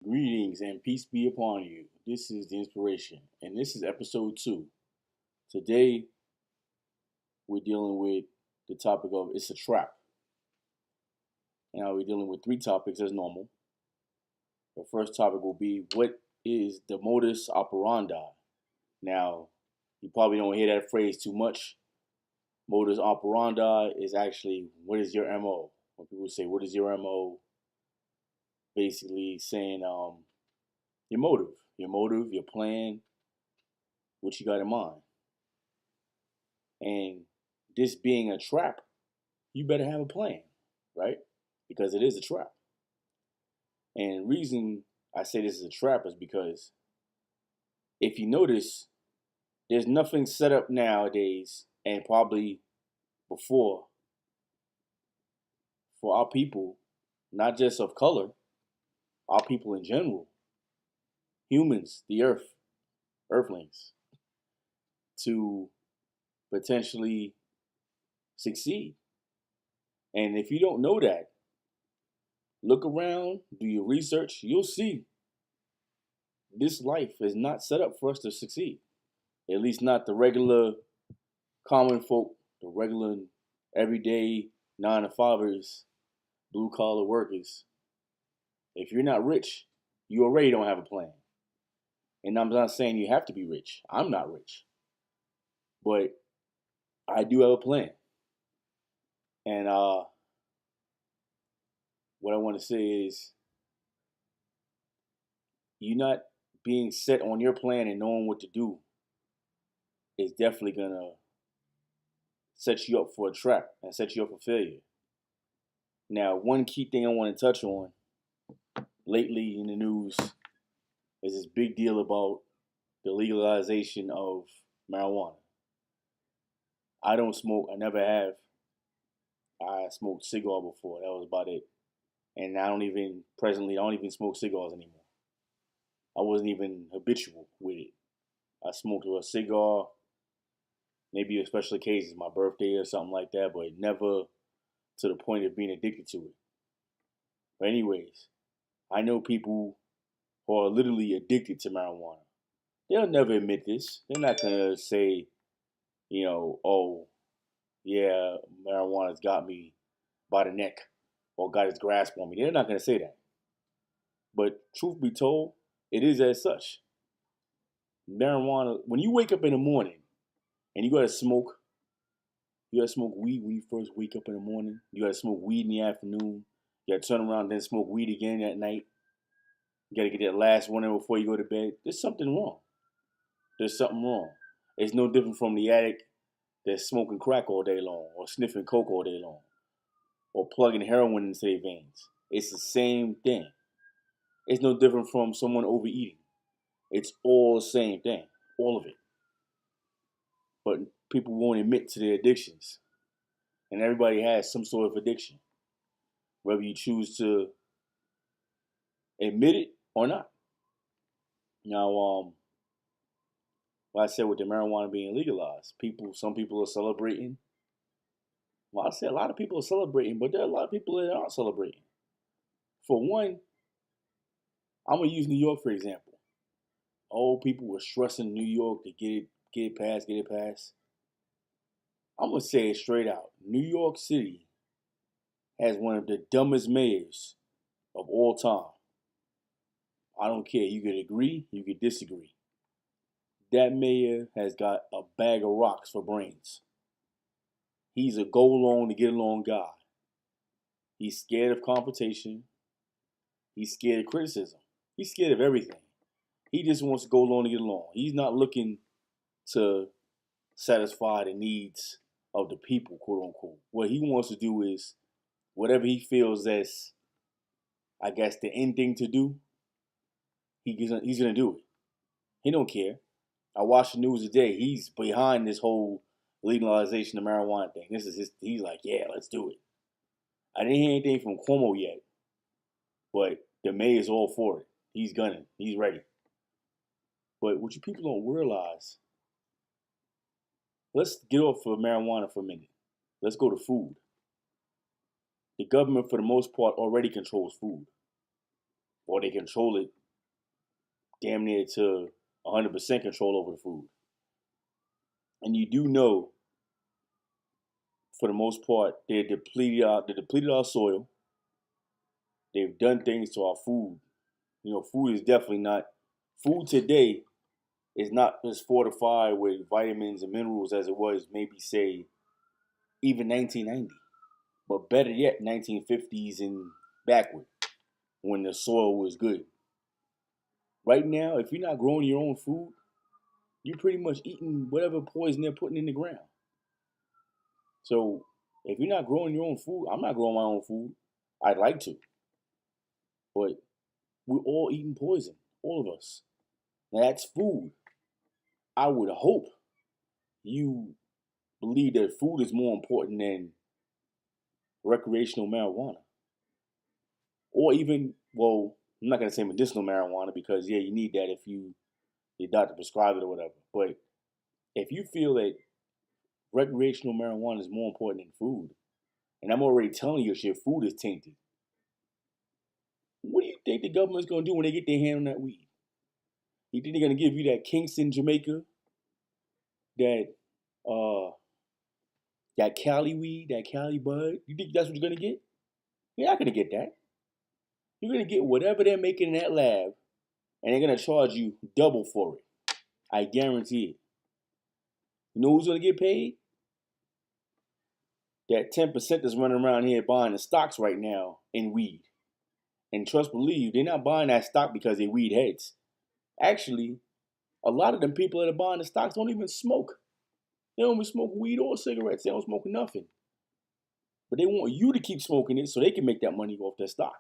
Greetings and peace be upon you. This is the Inspiration, and this is episode 2. Today, we're dealing with the topic of it's a trap. Now, we're dealing with 3 topics as normal. The first topic will be what is the modus operandi? Now, you probably don't hear that phrase too much. Modus operandi is actually what is your MO? When people say, what is your MO? Basically saying your motive, your plan, what you got in mind. And this being a trap, you better have a plan, right? Because it is a trap. And the reason I say this is a trap is because if you notice, there's nothing set up nowadays and probably before for our people, not just of color, our people in general, humans, the earthlings, to potentially succeed. And if you don't know that, look around, do your research, you'll see this life is not set up for us to succeed. At least not the regular common folk, the regular everyday 9-to-5ers, blue collar workers. If you're not rich, you already don't have a plan. And I'm not saying you have to be rich. I'm not rich. But I do have a plan. And what I want to say is you not being set on your plan and knowing what to do is definitely going to set you up for a trap and set you up for failure. Now, one key thing I want to touch on lately in the news is this big deal about the legalization of marijuana. I don't smoke. I never have. I smoked cigar before. That was about it. And I don't even smoke cigars anymore. I wasn't even habitual with it. I smoked a cigar, maybe on special occasions, my birthday or something like that, but never to the point of being addicted to it. But anyways, I know people who are literally addicted to marijuana. They'll never admit this. They're not going to say, oh, yeah, marijuana's got me by the neck or got its grasp on me. They're not going to say that. But truth be told, it is as such. Marijuana, when you wake up in the morning and you got to smoke weed when you first wake up in the morning. You got to smoke weed in the afternoon. You got to turn around and then smoke weed again at night. You got to get that last one in before you go to bed. There's something wrong. There's something wrong. It's no different from the addict that's smoking crack all day long or sniffing coke all day long or plugging heroin into their veins. It's the same thing. It's no different from someone overeating. It's all the same thing, all of it. But people won't admit to their addictions. And everybody has some sort of addiction, whether you choose to admit it or not. Now, like I said, with the marijuana being legalized, some people are celebrating. Well, I said a lot of people are celebrating, but there are a lot of people that aren't celebrating. For one, I'm gonna use New York for example. Old people were stressing New York to get it passed. I'm gonna say it straight out. New York City has one of the dumbest mayors of all time. I don't care. You could agree, you could disagree. That mayor has got a bag of rocks for brains. He's a go along to get along guy. He's scared of confrontation. He's scared of criticism. He's scared of everything. He just wants to go along to get along. He's not looking to satisfy the needs of the people, quote unquote. What he wants to do is whatever he feels that's, I guess, the end thing to do, he's gonna do it. He don't care. I watched the news today. He's behind this whole legalization of marijuana thing. He's like, yeah, let's do it. I didn't hear anything from Cuomo yet, but the mayor's all for it. He's gunning. He's ready. But what you people don't realize, let's get off of marijuana for a minute. Let's go to food. The government, for the most part, already controls food. or they control it damn near to 100% control over the food. And you do know, for the most part, they depleted our soil. They've done things to our food. Food is definitely not. Food today is not as fortified with vitamins and minerals as it was maybe, say, even 1990. But better yet, 1950s and backward, when the soil was good. Right now, if you're not growing your own food, you're pretty much eating whatever poison they're putting in the ground. So if you're not growing your own food, I'm not growing my own food. I'd like to. But we're all eating poison, all of us. Now that's food. I would hope you believe that food is more important than recreational marijuana. Or even, well, I'm not going to say medicinal marijuana because, yeah, you need that if your doctor prescribes it or whatever. But if you feel that recreational marijuana is more important than food, and I'm already telling you your food is tainted, what do you think the government's going to do when they get their hand on that weed? You think they're going to give you that Kingston, Jamaica, that Cali weed, that Cali bud? You think that's what you're going to get? You're not going to get that. You're going to get whatever they're making in that lab, and they're going to charge you double for it. I guarantee it. You know who's going to get paid? That 10% that's running around here buying the stocks right now in weed. And trust believe, they're not buying that stock because they're weed heads. Actually, a lot of them people that are buying the stocks don't even smoke. They don't even smoke weed or cigarettes. They don't smoke nothing. But they want you to keep smoking it so they can make that money off their stock.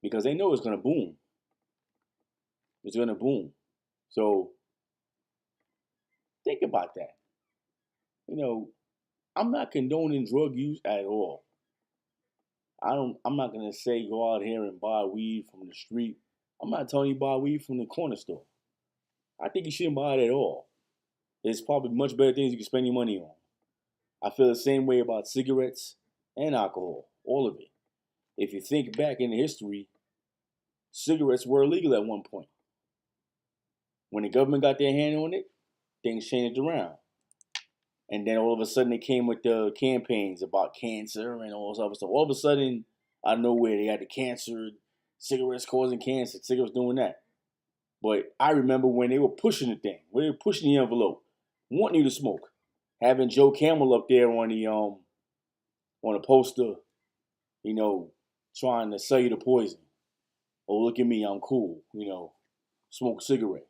Because they know it's going to boom. It's going to boom. So, think about that. I'm not condoning drug use at all. I'm not going to say go out here and buy weed from the street. I'm not telling you buy weed from the corner store. I think you shouldn't buy it at all. There's probably much better things you can spend your money on. I feel the same way about cigarettes and alcohol, all of it. If you think back in history, cigarettes were illegal at one point. When the government got their hand on it, things changed around. And then all of a sudden they came with the campaigns about cancer and all this other stuff. All of a sudden, out of nowhere, they had the cancer, cigarettes causing cancer, cigarettes doing that. But I remember when they were pushing the thing, when they were pushing the envelope, wanting you to smoke, having Joe Camel up there on the poster, trying to sell you the poison. Oh, look at me, I'm cool, smoke a cigarette.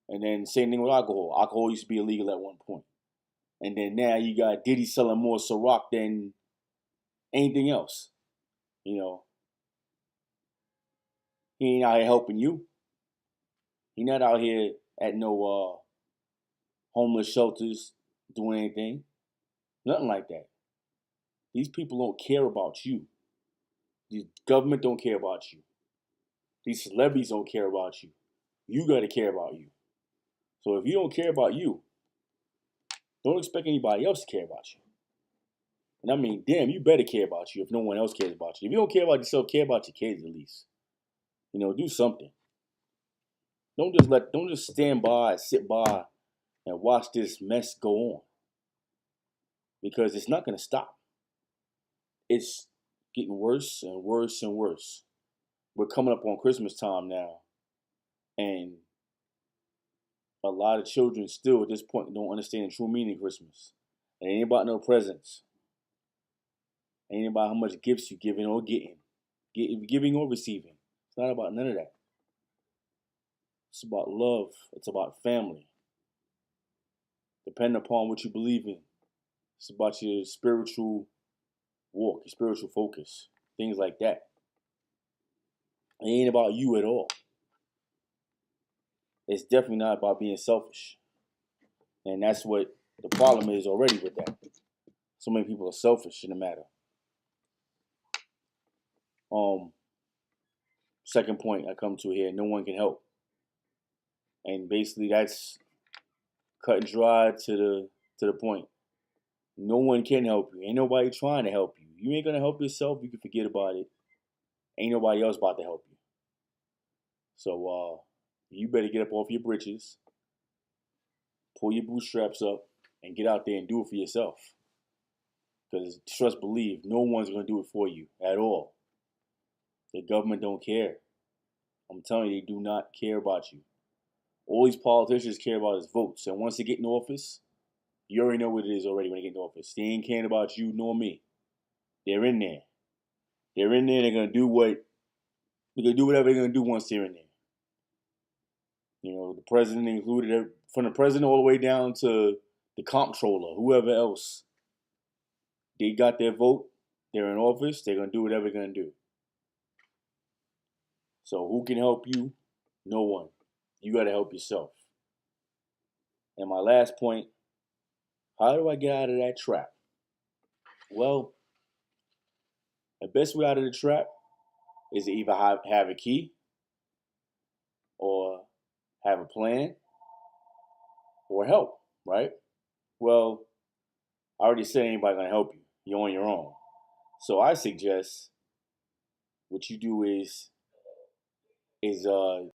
And then same thing with alcohol. Alcohol used to be illegal at one point. And then now you got Diddy selling more Ciroc than anything else. He ain't out here helping you. He not out here at no homeless shelters doing anything. Nothing like that. These people don't care about you. The government don't care about you. These celebrities don't care about you. You got to care about you. So if you don't care about you, don't expect anybody else to care about you. And I mean, damn, you better care about you if no one else cares about you. If you don't care about yourself, care about your kids at least. Do something. Don't just stand by, sit by, and watch this mess go on. Because it's not going to stop. It's getting worse and worse and worse. We're coming up on Christmas time now. And a lot of children still at this point don't understand the true meaning of Christmas. It ain't about no presents. It ain't about how much gifts you giving or getting. Giving or receiving. It's not about none of that. It's about love. It's about family. Depending upon what you believe in. It's about your spiritual walk, your spiritual focus. Things like that. It ain't about you at all. It's definitely not about being selfish. And that's what the problem is already with that. So many people are selfish in the matter. Second point I come to here, no one can help. And basically that's cut and dry to the point. No one can help you. Ain't nobody trying to help you. You ain't gonna help yourself, you can forget about it. Ain't nobody else about to help you. So you better get up off your britches, pull your bootstraps up, and get out there and do it for yourself. Because trust, believe, no one's going to do it for you at all. The government don't care. I'm telling you, they do not care about you. All these politicians care about is votes. And once they get in office, you already know what it is already when they get in office. They ain't caring about you nor me. They're in there. They're in there. They're gonna do whatever they're gonna do once they're in there. You know, the president included, from the president all the way down to the comptroller, whoever else. They got their vote. They're in office. They're gonna do whatever they're gonna do. So who can help you? No one. You gotta help yourself. And my last point, how do I get out of that trap? Well, the best way out of the trap is to either have a key or have a plan or help, right? Well, I already said anybody gonna help you. You're on your own. So I suggest what you do is